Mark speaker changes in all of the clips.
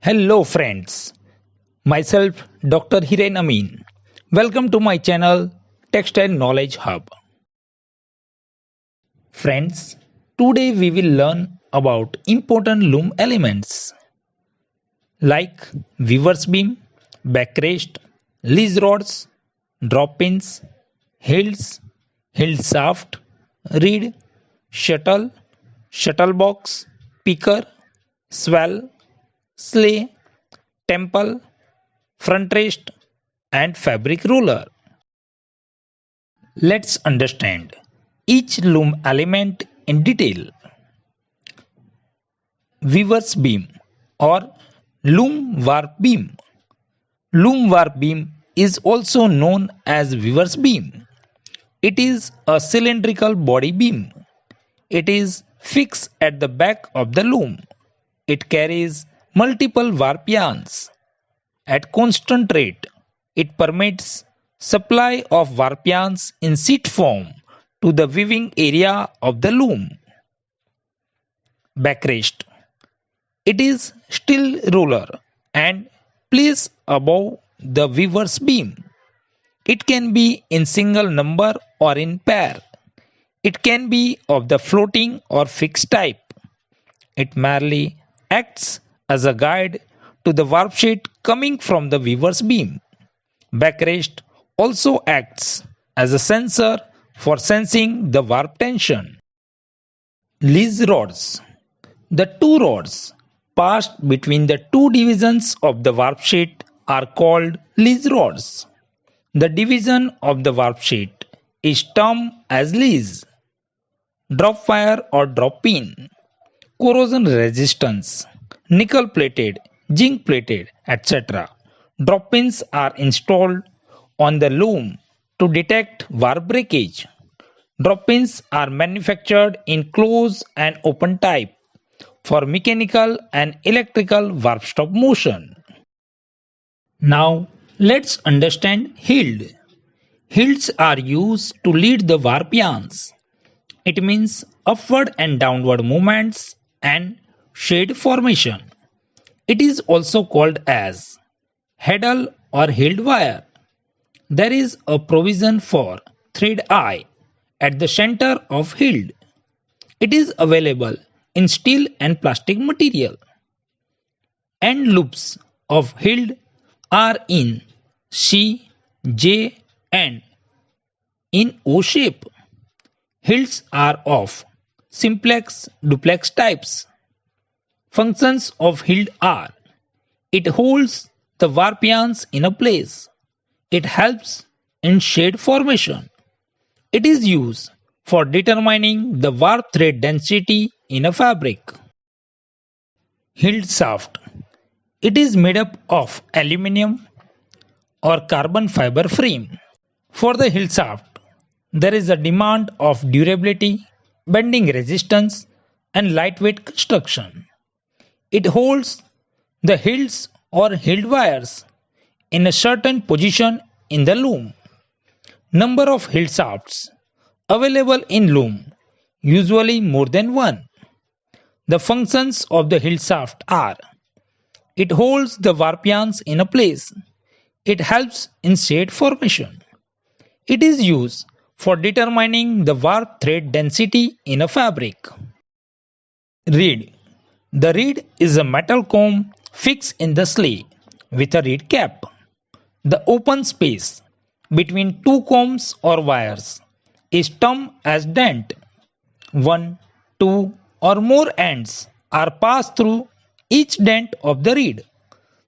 Speaker 1: Hello friends, myself Dr. Hiren Amin. Welcome to my channel Textile Knowledge Hub. Friends, today we will learn about important loom elements like weaver's beam, backrest, lease rods, drop pins, hilts, hilt shaft, reed, shuttle, shuttle box, picker, swell, sleigh, temple, front rest, and fabric roller. Let's understand each loom element in detail. Weaver's beam or loom warp beam. Loom warp beam is also known as weaver's beam. It is a cylindrical body beam. It is fixed at the back of the loom. It carries multiple warp yarns. At constant rate, it permits supply of warp yarns in sheet form to the weaving area of the loom. Backrest. It is steel roller and placed above the weaver's beam. It can be in single number or in pair. It can be of the floating or fixed type. It merely acts as a guide to the warp sheet coming from the weaver's beam. Backrest also acts as a sensor for sensing the warp tension. Lease rods. The two rods passed between the two divisions of the warp sheet are called lease rods. The division of the warp sheet is termed as lease. Drop wire or drop pin. Corrosion resistance. Nickel plated, zinc plated, etc. Drop pins are installed on the loom to detect warp breakage. Drop pins are manufactured in closed and open type for mechanical and electrical warp stop motion. Now let's understand hild. Hilts are used to lead the warp yarns. It means upward and downward movements and shade formation. It is also called as heddle or hild wire. There is a provision for thread eye at the center of hild. It is available in steel and plastic material. End loops of hild are in C, J and in O shape. Hilts are of simplex, duplex types. Functions of hild are: it holds the warp yarns in a place. It helps in shade formation. It is used for determining the warp thread density in a fabric. Hilt shaft. It is made up of aluminum or carbon fiber frame. For the hilt shaft, there is a demand of durability, bending resistance, and lightweight construction. It holds the hilts or hilt wires in a certain position in the loom. Number of hilt shafts available in loom, usually more than one. The functions of the hilt shaft are: it holds the warp yarns in a place. It helps in shade formation. It is used for determining the warp thread density in a fabric. Reed. The reed is a metal comb fixed in the sleeve with a reed cap. The open space between two combs or wires is termed as dent. One, two, or more ends are passed through each dent of the reed.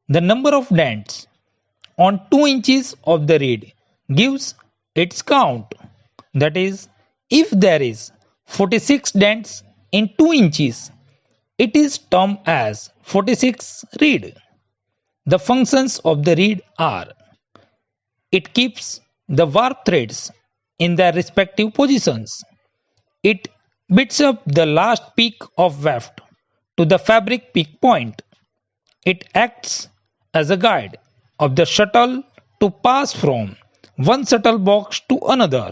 Speaker 1: The number of dents on 2 inches of the reed gives its count. That is, if there is 46 dents in 2 inches, it is termed as 46 reed. The functions of the reed are: it keeps the warp threads in their respective positions. It bits up the last peak of weft to the fabric peak point. It acts as a guide of the shuttle to pass from one shuttle box to another.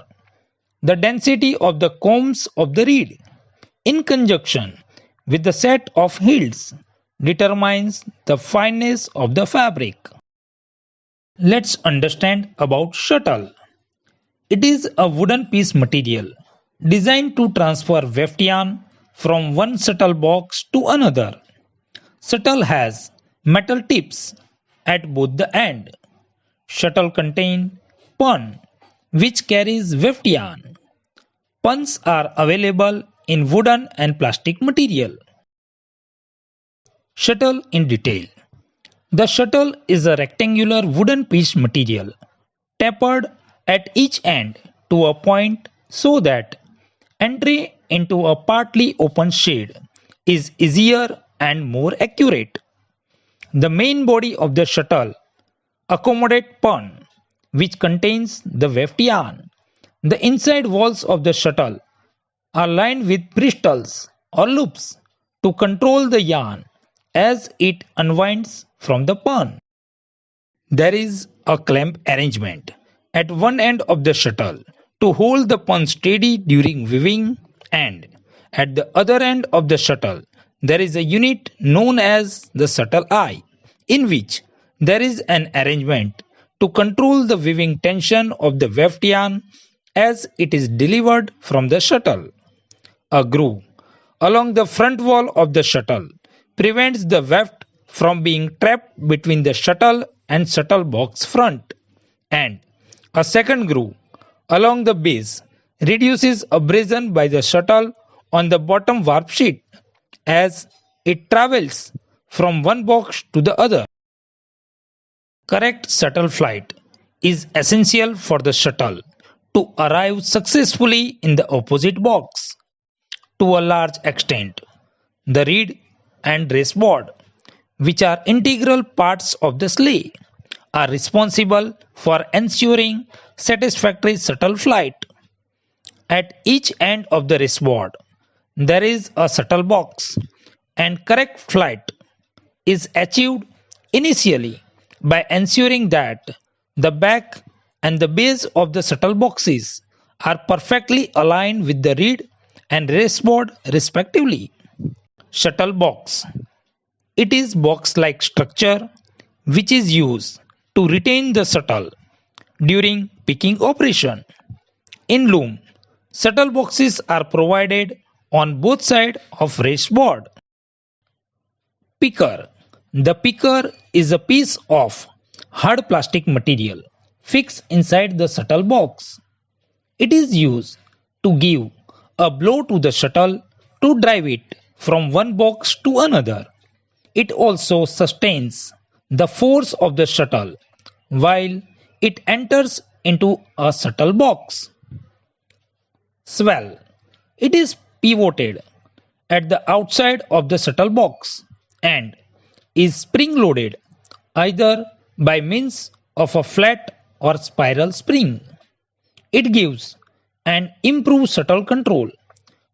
Speaker 1: The density of the combs of the reed, in conjunction with the set of hilts, determines the fineness of the fabric. Let's understand about shuttle. It is a wooden piece material designed to transfer weft yarn from one shuttle box to another. Shuttle has metal tips at both the end. Shuttle contain pun which carries weft yarn. Puns are available in wooden and plastic material. Shuttle in detail. The shuttle is a rectangular wooden piece material tapered at each end to a point so that entry into a partly open shade is easier and more accurate. The main body of the shuttle accommodates pun, which contains the weft yarn. The inside walls of the shuttle are lined with bristles or loops to control the yarn as it unwinds from the pun. There is a clamp arrangement at one end of the shuttle to hold the pun steady during weaving, and at the other end of the shuttle there is a unit known as the shuttle eye, in which there is an arrangement to control the weaving tension of the weft yarn as it is delivered from the shuttle. A groove along the front wall of the shuttle prevents the weft from being trapped between the shuttle and shuttle box front, and a second groove along the base reduces abrasion by the shuttle on the bottom warp sheet as it travels from one box to the other. Correct shuttle flight is essential for the shuttle to arrive successfully in the opposite box. To a large extent, the reed and race board, which are integral parts of the sleigh, are responsible for ensuring satisfactory shuttle flight. At each end of the race board, there is a shuttle box, and correct flight is achieved initially by ensuring that the back and the base of the shuttle boxes are perfectly aligned with the reed and race board respectively. Shuttle box. It is box-like structure which is used to retain the shuttle during picking operation. In loom, shuttle boxes are provided on both sides of race board. Picker. The picker is a piece of hard plastic material fixed inside the shuttle box. It is used to give a blow to the shuttle to drive it from one box to another. It also sustains the force of the shuttle while it enters into a shuttle box. Swell. It is pivoted at the outside of the shuttle box and is spring loaded either by means of a flat or spiral spring. It gives an improved shuttle control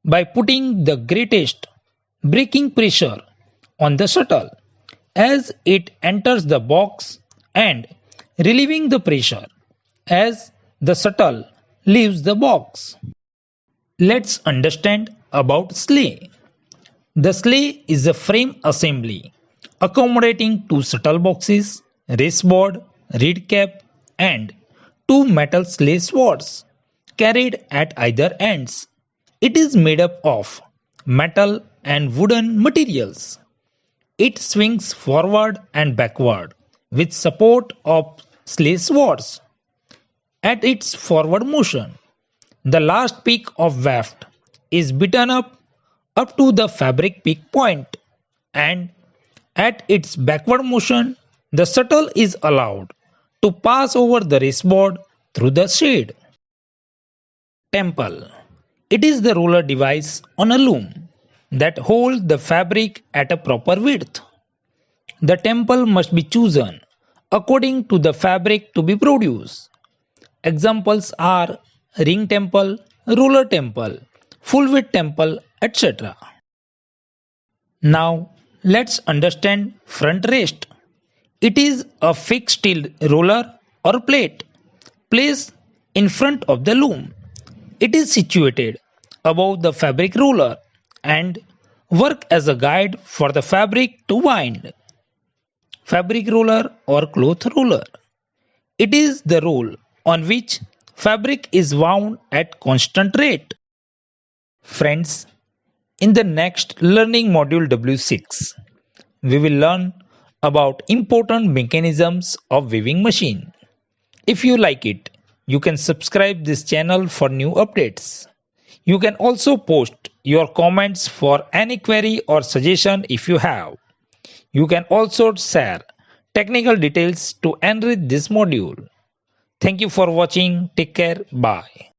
Speaker 1: by putting the greatest braking pressure on the shuttle as it enters the box and relieving the pressure as the shuttle leaves the box. Let's understand about sleigh. The sleigh is a frame assembly accommodating two shuttle boxes, race board, reed cap, and two metal sleigh swords carried at either ends. It is made up of metal and wooden materials. It swings forward and backward with support of sleigh swords. At its forward motion, the last peak of weft is beaten up to the fabric peak point, and at its backward motion, the shuttle is allowed to pass over the race board through the shade. Temple. It is the roller device on a loom that holds the fabric at a proper width. The temple must be chosen according to the fabric to be produced. Examples are ring temple, roller temple, full width temple, etc. Now let's understand front rest. It is a fixed steel roller or plate placed in front of the loom. It is situated above the fabric roller and work as a guide for the fabric to wind. Fabric roller or cloth roller. It is the roll on which fabric is wound at constant rate. Friends, in the next learning module W6, we will learn about important mechanisms of weaving machine. If you like it, you can subscribe this channel for new updates. You can also post your comments for any query or suggestion if you have. You can also share technical details to enrich this module. Thank you for watching. Take care. Bye.